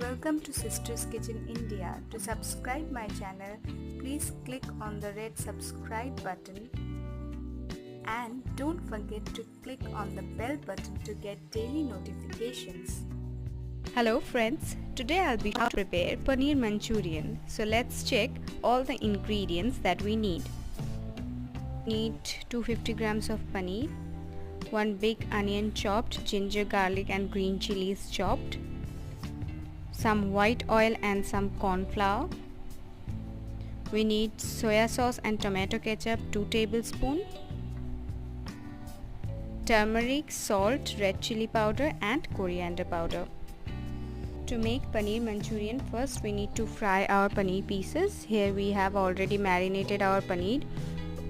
Welcome to Sister's Kitchen India. To subscribe my channel, please click on the red subscribe button and don't forget to click on the bell button to get daily notifications. Hello friends, today I'll be how to prepare Paneer Manchurian. So let's check all the ingredients that we need. We need 250 grams of paneer, 1 big onion chopped, ginger, garlic and green chilies chopped, some white oil and some corn flour. We need soya sauce and tomato ketchup 2 tablespoons, turmeric, salt, red chili powder and coriander powder. To make Paneer Manchurian, first we need to fry our paneer pieces. Here we have already marinated our paneer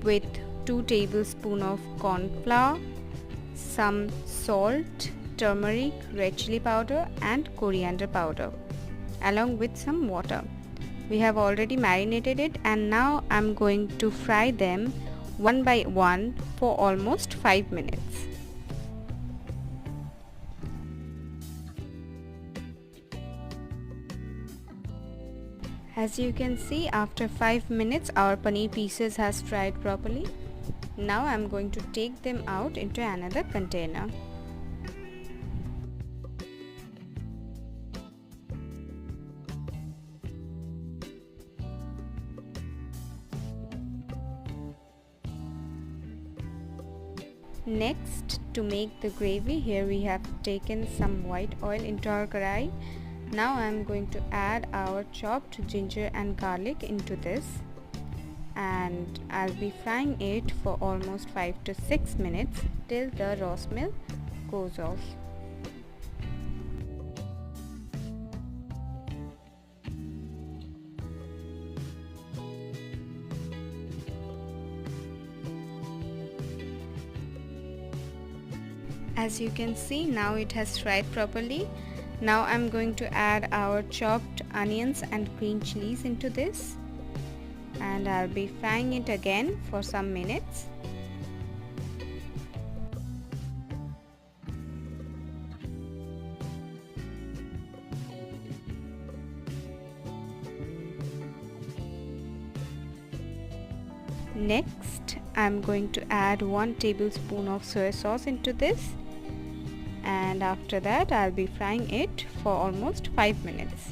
with 2 tablespoons of corn flour, some salt, turmeric, red chili powder and coriander powder along with some water. We have already marinated it and now I'm going to fry them one by one for almost 5 minutes. As you can see, after 5 minutes our paneer pieces has fried properly. Now I am going to take them out into another container. Next, to make the gravy, here we have taken some white oil into our karai. Now I am going to add our chopped ginger and garlic into this and I'll be frying it for almost 5 to 6 minutes till the raw smell goes off. As you can see, now it has fried properly. Now I'm going to add our chopped onions and green chilies into this and I'll be frying it again for some minutes. Next, I'm going to add 1 tablespoon of soy sauce into this and after that I'll be frying it for almost 5 minutes.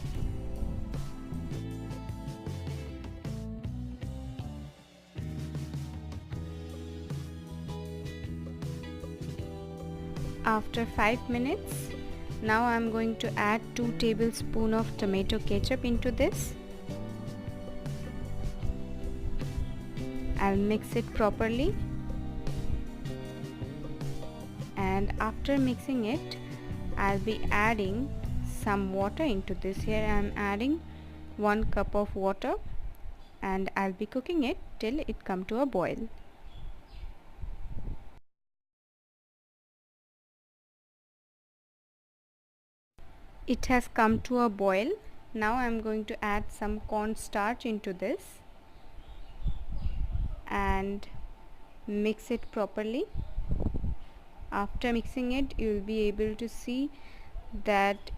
After 5 minutes, now I'm going to add 2 tablespoons of tomato ketchup into this. I'll mix it properly. And after mixing it, I'll be adding some water into this. Here I'm adding 1 cup of water and I'll be cooking it till it come to a boil. It has come to a boil. Now I'm going to add some cornstarch into this and mix it properly. After mixing it, you will be able to see that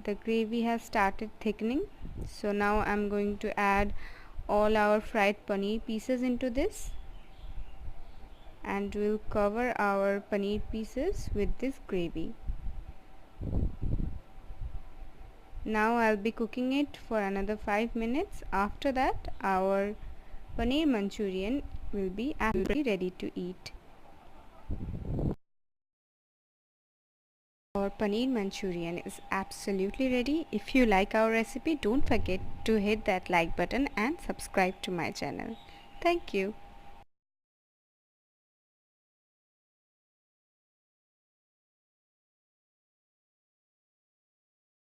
the gravy has started thickening. So now I'm going to add all our fried paneer pieces into this and we'll cover our paneer pieces with this gravy. Now I'll be cooking it for another 5 minutes. After that, our Paneer Manchurian will be absolutely ready to eat. Our Paneer Manchurian is absolutely ready. If you like our recipe, don't forget to hit that like button and subscribe to my channel. Thank you.